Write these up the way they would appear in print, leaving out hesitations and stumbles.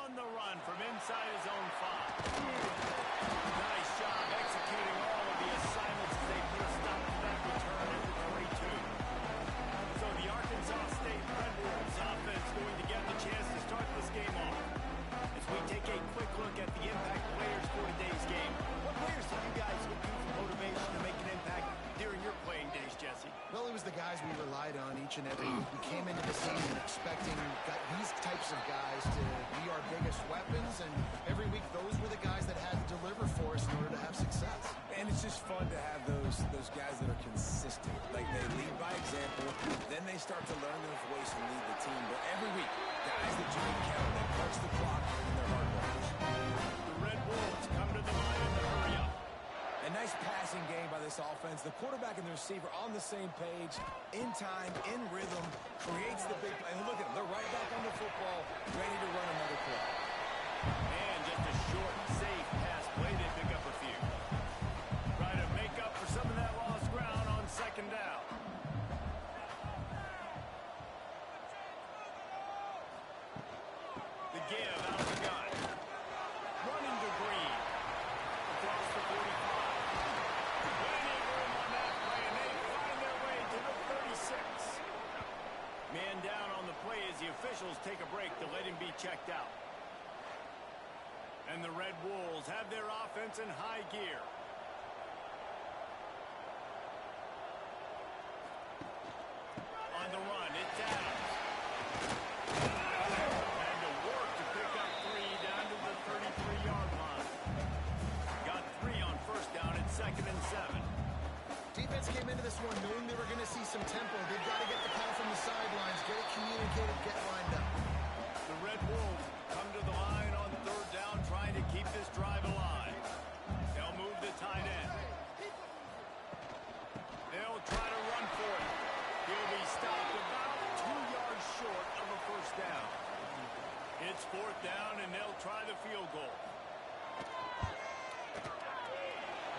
on the run from inside his own 5. Nice job executing all of the assignments as they put a stop to that return at the 22. So the Arkansas State Red Wolves offense going to get the chance to start this game off. As we take a quick look at the impact players for today's game, what players did you guys look to for motivation to make an impact during your playing days, Jesse? Well, it was the guys we relied on each and every week. We came into the season expecting these types of guys to be our biggest weapons, and every week those were the guys that had to deliver for us in order to have success. And it's just fun to have those guys that are consistent. Like, they lead by example, then they start to learn their voice and lead the team. But every week, guys that you can count, they punch the clock, and they're hard workers. The Red Wolves come to the line in the hurry up. A nice passing game by this offense. The quarterback and the receiver on the same page, in time, in rhythm, creates the big play. And look at them. They're right back on the football, ready to run another play. And just a short, safe pass play. They pick up a few. Try to make up for some of that lost ground on second down. The give out of the gun. Running to Green. Across the 45. Plenty of room on that play, and they find their way to the 36. Man down on the play as the officials take a break to let him be checked out. And the Red Wolves have their offense in high gear. On the run, it's Adams. Had to work to pick up 3 down to the 33-yard line. Got 3 on first down at 2nd and 7. Defense came into this one knowing they were going to see some tempo. They've got to get the call from the sidelines, get it communicated, get lined up. The Red Wolves come to the line on 3rd down, trying to keep this drive alive. They'll move the tight end. They'll try to run for it. He'll be stopped about 2 yards short of a first down. It's 4th down, and they'll try the field goal.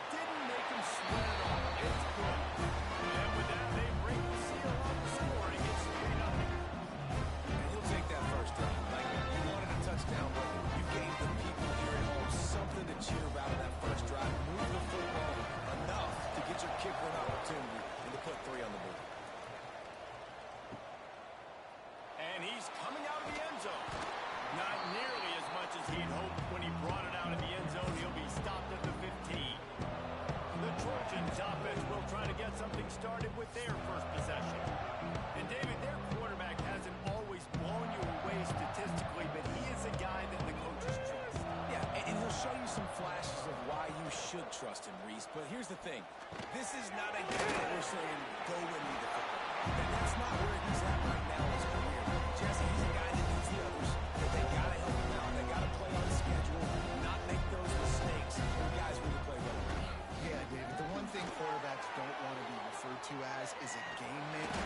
Didn't make him sweat at all. It's good. And with that, they break the seal on the scoring. It's 3-0. And you'll take that first down. Like, you wanted a touchdown, but you gave the people here at home something to cheer about in that first drive. Move the football enough to get your kicker an opportunity and to put 3 on the board. And he's coming out of the end zone. Not nearly as much as he'd hoped when he brought it out of the end zone. He'll be stopped at the 15. The Trojans offense will try to get something started with their first possession. And David, their quarterback hasn't always blown you away statistically, but he is a guy that the coaches trust. Yeah, and he'll show you some flashes of why you should trust him, Reese. But here's the thing. This is not a guy that we're saying, go and lead the football. And that's not where he's at right now in his career. Jesse, he's a guy that needs the others. They got to help him out. They got to play on schedule, not make those mistakes when guys really play well. Yeah, David, the one thing quarterbacks don't want to be referred to as is a game maker.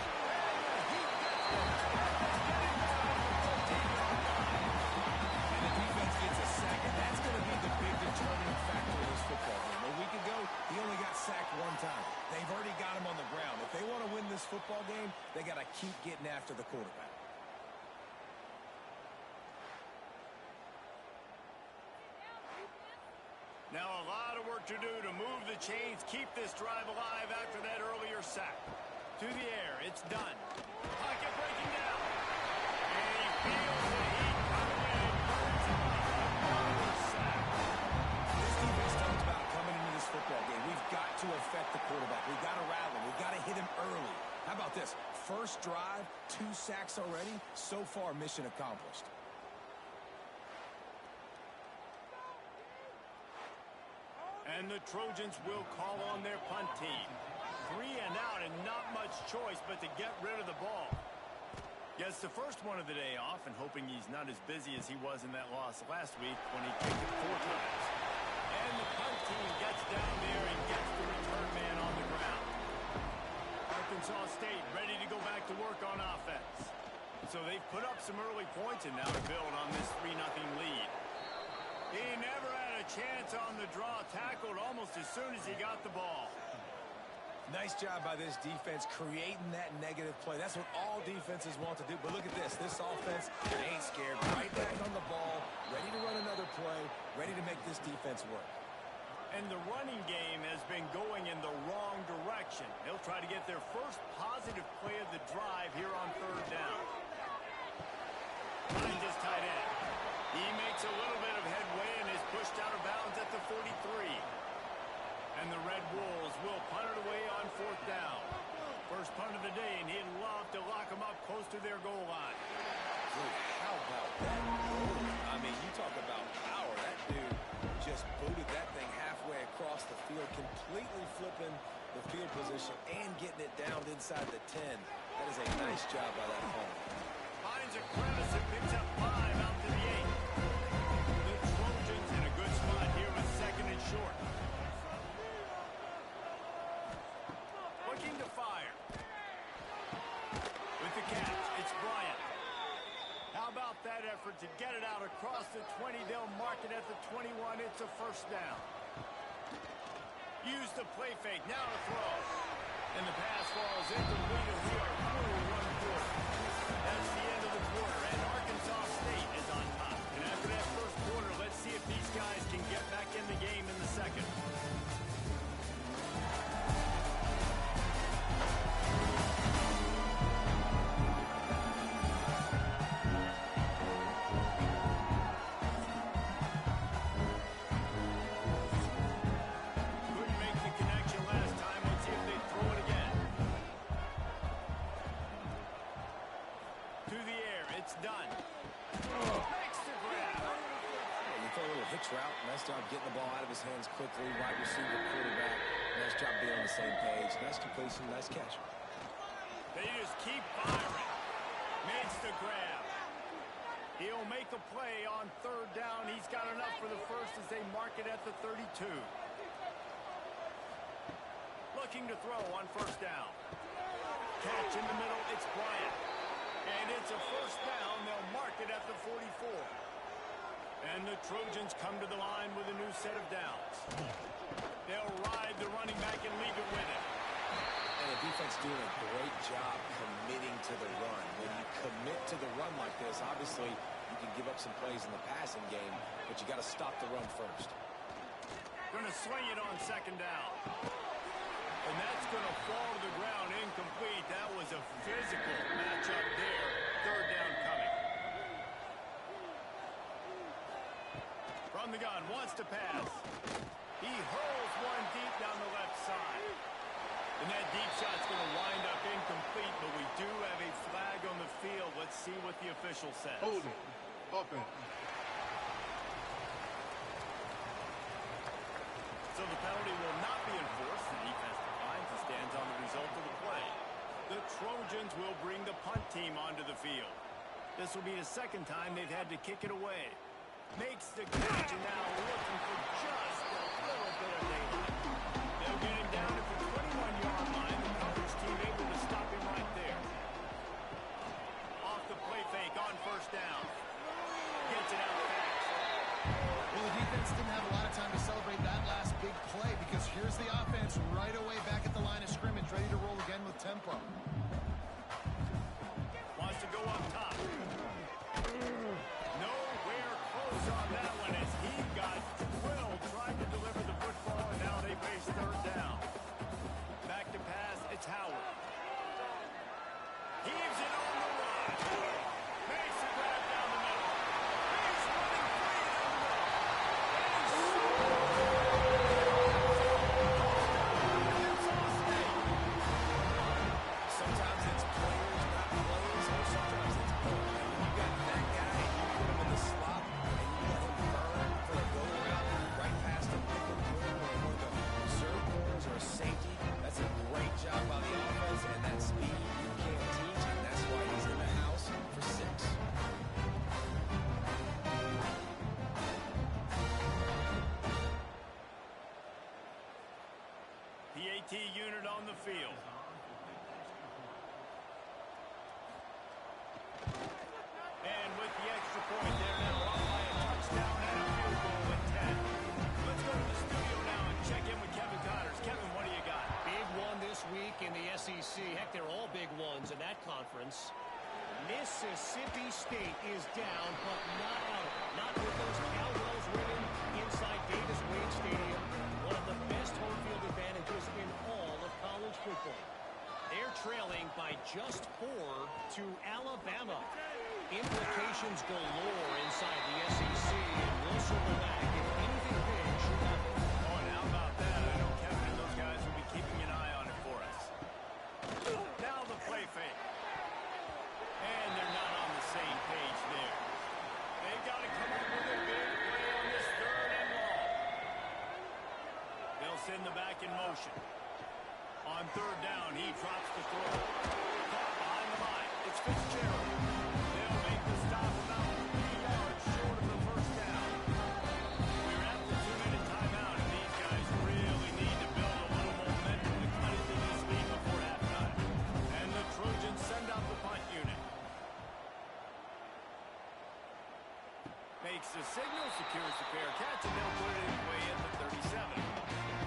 And the defense gets a sack, and that's going to be the big determining factor of this football game. A week ago, he only got sacked 1 time. They've already got him on the ground. If they want to win this football game, they got to keep getting after the quarterback. Now a lot of work to do to move the chains, keep this drive alive after that earlier sack. To the air, it's done. Pocket breaking down. And he feels the heat coming in. Burns him up. Another sack. This defense talks about coming into this football game. We've got to affect the quarterback. We've got to rattle him. We've got to hit him early. How about this? First drive, 2 sacks already. So far, mission accomplished. And the Trojans will call on their punt team. 3 and out and not much choice but to get rid of the ball. Gets the first one of the day off and hoping he's not as busy as he was in that loss last week when he kicked it 4 times. And the punt team gets down there and gets the return man on the ground. Arkansas State ready to go back to work on offense. So they've put up some early points and now to build on this 3-0 lead. He never had a chance on the draw, tackled almost as soon as he got the ball. Nice job by this defense creating that negative play. That's what all defenses want to do. But look at this. This offense ain't scared. Right back on the ball, ready defense work. And the running game has been going in the wrong direction. They'll try to get their first positive play of the drive here on third down. Finds his tight end. He makes a little bit of headway and is pushed out of bounds at the 43. And the Red Wolves will punt it away on fourth down. First punt of the day, and he'd love to lock them up close to their goal line. Dude, how about that? I mean, you talk about power. That dude just booted that thing halfway across the field, completely flipping the field position and getting it down inside the 10. That is a nice job by that opponent. Finds a crevice and picks up 5 out to the 8. The Trojans in a good spot here with second and short. Looking to fire. With the catch, it's Bryant. How about that effort to get it out across the 20? They'll mark it at the 21. It's a first down. Use the play fake. Now to throw. And the pass falls incomplete, and we are through one quarter. That's the end of the quarter, and Arkansas State is on top. And after that first quarter, let's see if these guys can get back in the game in the second. Route. Nice job getting the ball out of his hands quickly. Wide receiver, quarterback. Nice job being on the same page. Nice completion, nice catch. They just keep firing. Makes the grab. He'll make a play on third down. He's got enough for the first as they mark it at the 32. Looking to throw on first down. Catch in the middle. It's Bryant. And it's a first down. They'll mark it at the 44. And the Trojans come to the line with a new set of downs. They'll ride the running back and leave it with it. And the defense doing a great job committing to the run. When you commit to the run like this, obviously you can give up some plays in the passing game, but you got to stop the run first. Going to swing it on second down. And that's going to fall to the ground incomplete. That was a physical matchup there. Third down coming. From the gun, wants to pass. He hurls one deep down the left side. And that deep shot's going to wind up incomplete, but we do have a flag on the field. Let's see what the official says. Hold it. Open. So the penalty will not be enforced. The defense declines and stands on the result of the play. The Trojans will bring the punt team onto the field. This will be the second time they've had to kick it away. Makes the catch, and now looking for just a little bit of daylight. They'll get him down at the 21-yard line. The coverage team able to stop him right there. Off the play fake on first down. Gets it out fast. Well, the defense didn't have a lot of time to celebrate that last big play because here's the offense right away back at the line of scrimmage, ready to roll again with tempo. Wants to go up top. Nowhere close on that one as he got drilled trying to deliver the football, and now they face third down. Back to pass, it's Howard. Heaves it on the run. Makes the grab down the middle. He's running free down the middle. Sometimes it's players, not plays, or sometimes it's both. You got that guy, and you put him in the slot, and you let him burn for a go route right past a pick and roll or one of the reserve corners or a safety. That's a great job by the offense, and that speed you can't teach, and that's why he's in the house for 6. The AT unit on the field. And with the extra point, they're now up by a touchdown and a field goal at 10. Let's go to the studio now and check in with Kevin Connors. Kevin, what do you got? Big one this week in the SEC. Heck, they're all big ones in that conference. Mississippi State is down, but not out of it. Not with those Cowgirls winning inside Davis Wade just 4 to Alabama. Implications galore inside the SEC, and we'll circle back if anything big should happen. Oh, and how about that? I know Kevin and those guys will be keeping an eye on it for us. Now the play fake. And they're not on the same page there. They've got to come up with a big play on this 3rd and long. They'll send the back in motion. On 3rd down, he drops the throw. Caught behind the line. It's Fitzgerald. They'll make the stop about 3 yards short of the 1st down. We're at the 2-minute timeout, and these guys really need to build a little momentum to cut into this lead before halftime. And the Trojans send out the punt unit. Makes the signal, secures the fair catch, and they'll put it away at the 37.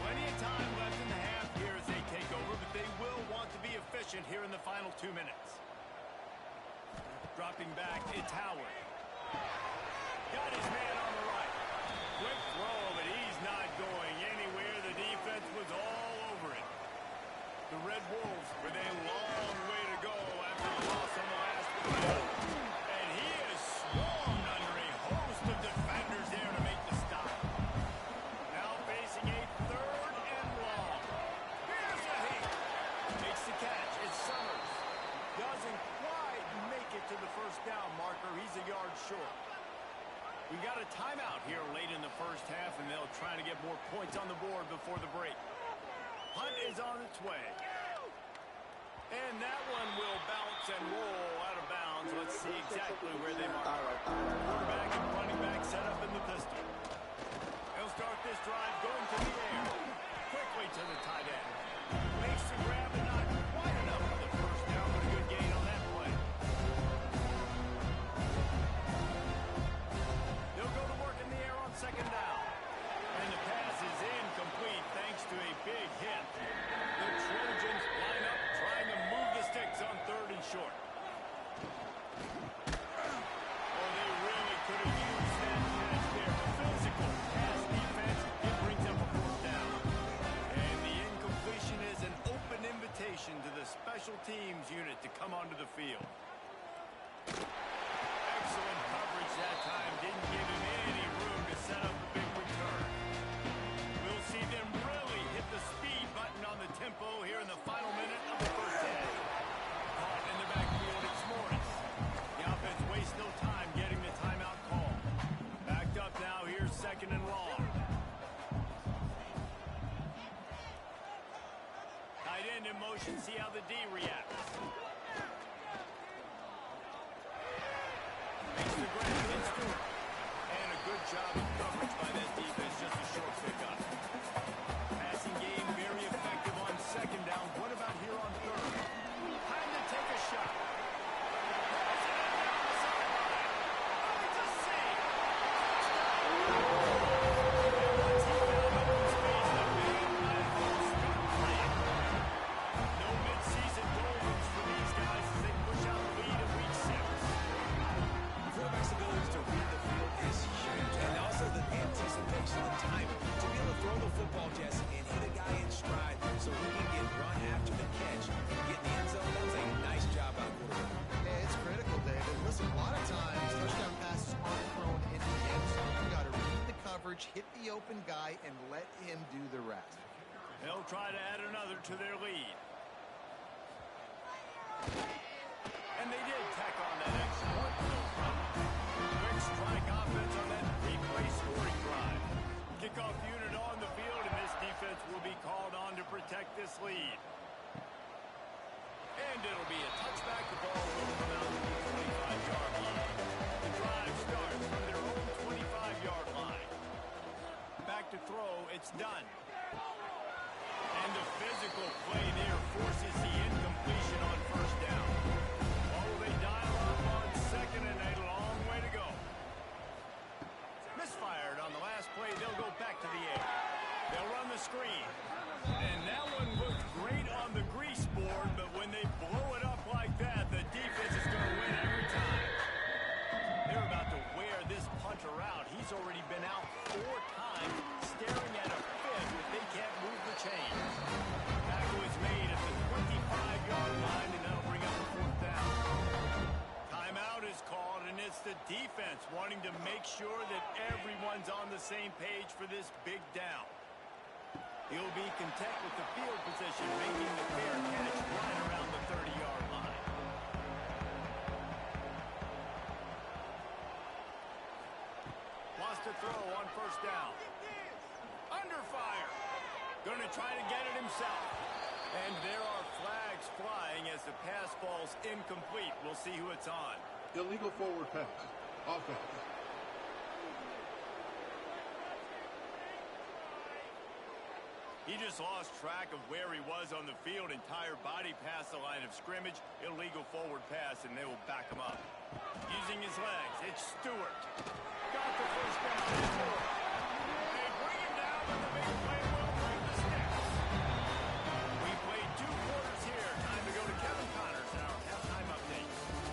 Plenty of time left in the half here as they take over, but they will want to be efficient here in the final 2 minutes. Dropping back, it's Howard. Got his man on the right. Quick throw, but he's not going anywhere. The defense was all over it. The Red Wolves with a long way to go after the loss on the last play. And he is swarmed under a host of defenders there to make the stop. Now facing a 3rd and long. Here's a hit. Makes the catch. It's Summers. Doesn't quite make it to the 1st down marker. He's a yard short. We got a timeout here late in the 1st half, and they'll try to get more points on the board before the break. Punt is on its way. And that one will bounce and roll out of bounds. Let's see exactly where they mark. Quarterback and running back set up in the pistol. They'll start this drive going to the air. Quickly to the tight end. Makes the grab and not quite enough for the 1st down, but a good gain on that play. They'll go to work in the air on 2nd down. And the pass is incomplete thanks to a big hit. The Trojans line up trying to move the sticks on 3rd and short. Oh, they really could have used that catch there. Physical pass defense. It brings up a 4th down. And the incompletion is an open invitation to the special teams unit to come onto the field. Excellent coverage that time. Didn't give him any room to set up a big return. We'll see them really hit the speed button on the tempo here in the final minute of the 1st half. Caught in the backfield, it's Morris. The offense wastes no time getting the timeout call. Backed up now, here's 2nd and long. Tight end in motion, see how the D reacts. Makes the grab, it's Stewart. And a good job of coverage by that defense, just a short pickup. Passing game very effective on 2nd down. What about here on 3rd? Time to take a shot. No mid-season doldrums for these guys as they push out the lead in week 6. Quarterback's ability to read the field is huge, and also the anticipation and timing to be able to throw the football, Jesse, and hit a guy in stride so he can get run after the catch and get in the end zone. That was a nice job out of quarterback. Yeah, it's critical, David. Listen, a lot of times touchdown passes aren't thrown in the end zone. You got to read the coverage, hit the open guy, and let him do the rest. They'll try to add another to their lead. And they did tack on that extra point, no problem. Quick strike offense on that 3-play scoring drive. Kickoff unit on the field, and this defense will be called on to protect this lead. And it'll be a touchback. The ball will come out to the 25-yard line. The drive starts from their own 25-yard line. Back to throw, it's done. And the physical play there forces the incompletion on 1st down. What will they dial up on 2nd, and a long way to go. Misfired on the last play. They'll go back to the air. They'll run the screen. And that one looked great on the grease board, but when they blow it up like that, the defense is going to win every time. They're about to wear this punter out. He's already been out 4 times, staring at a 5th, but they can't move the chains. Tackle is made at the 25-yard line, and that'll bring up make sure that everyone's on the same page for this big down. He'll be content with the field position, making the fair catch right around the 30-yard line. Wants to throw on first down. Under fire. Going to try to get it himself. And there are flags flying as the pass falls incomplete. We'll see who it's on. Illegal forward pass. Offense. He just lost track of where he was on the field. Entire body past the line of scrimmage. Illegal forward pass, and they will back him up. Using his legs, it's Stewart. Got the first down. They bring him down, but the big play will bring the sticks. We played 2 quarters here. Time to go to Kevin Connors in our halftime update.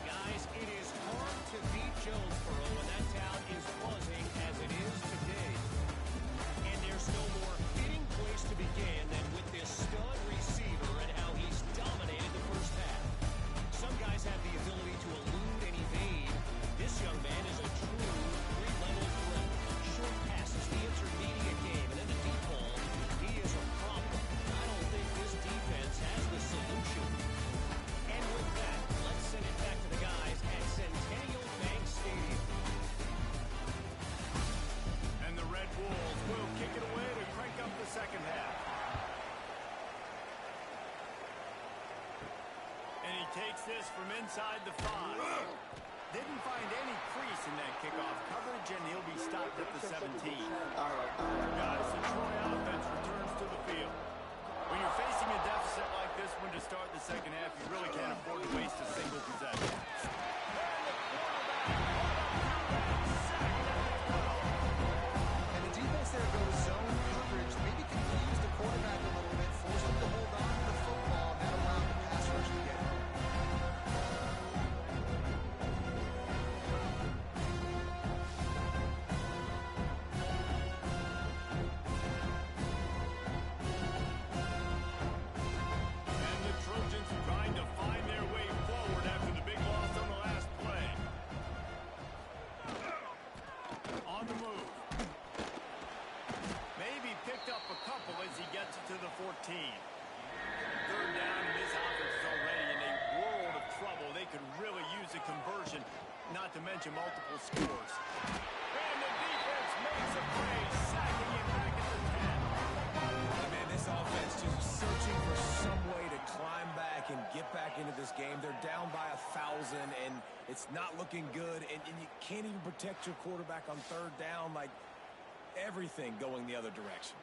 Guys, it is hard to beat Jonesboro, and that town is buzzing as it is today. And there's no more fitting place to begin than with this stud receiver and how he's dominated the first half. Some guys have the ability to elude and evade. This young man is a true 3-level threat. Short passes, the intermediate game, and in the deep ball, he is a problem. I don't think this defense has the solution. And with that, let's send it back to the guys at Centennial Bank Stadium. And the Red Wolves will kick it away to crank up the second half. And he takes this from inside the 5. Didn't find any crease in that kickoff coverage, and he'll be stopped at the 17. Guys, the Troy offense returns to the field. When you're facing a deficit like this one to start the second half, you really can't afford to waste a single possession. And the defense there goes zone coverage. Maybe confused the quarterback a little bit, forced him to hold on to the football. That allowed the pass rush to get home. And the Trojans trying to find their way forward after the big loss on the last play. On the move. Maybe picked up a couple as he gets it to the 14. Third down, and this offense is already in a world of trouble. They could really use a conversion, not to mention multiple scores. And the defense makes a play, sacking it back at the 10. Man, this offense just searching for some way to climb back and get back into this game. They're down by 1,000, and it's not looking good, and you can't even protect your quarterback on third down. Like, everything going the other direction.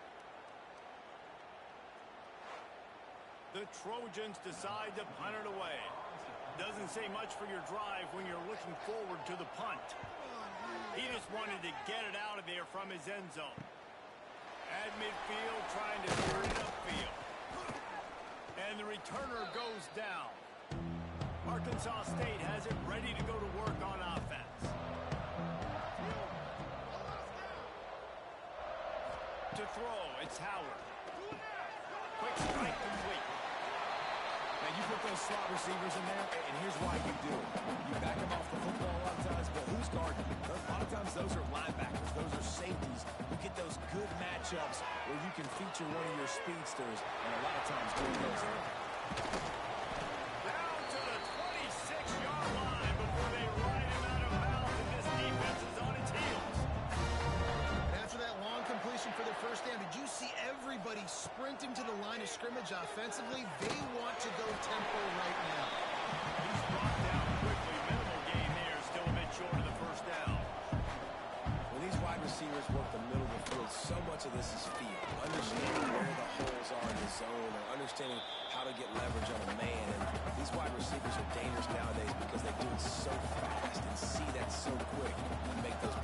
The Trojans decide to punt it away. Doesn't say much for your drive when you're looking forward to the punt. He just wanted to get it out of there from his end zone. At midfield, trying to turn it upfield. And the returner goes down. Arkansas State has it ready to go to work on offense. To throw, it's Howard. Quick strike complete. Now, you put those slot receivers in there, and here's why you do it. You back them off the football a lot of times, but who's guarding them? A lot of times those are linebackers. Those are safeties. You get those good matchups where you can feature one of your speedsters, and a lot of times do those things. Down to the 26-yard line before they ride him out of bounds, and this defense is on its heels. And after that long completion for their first down, did you see everybody sprinting to the line of scrimmage offensively? They want to go tempo right now. He's brought down quickly. Minimal gain there, still a bit short of the first down. When these wide receivers work the middle of the field, so much of this is feel. Understanding where the holes are in the zone, or understanding how to get leverage on a man. And these wide receivers are dangerous nowadays because they do it so fast and see that so quick and make those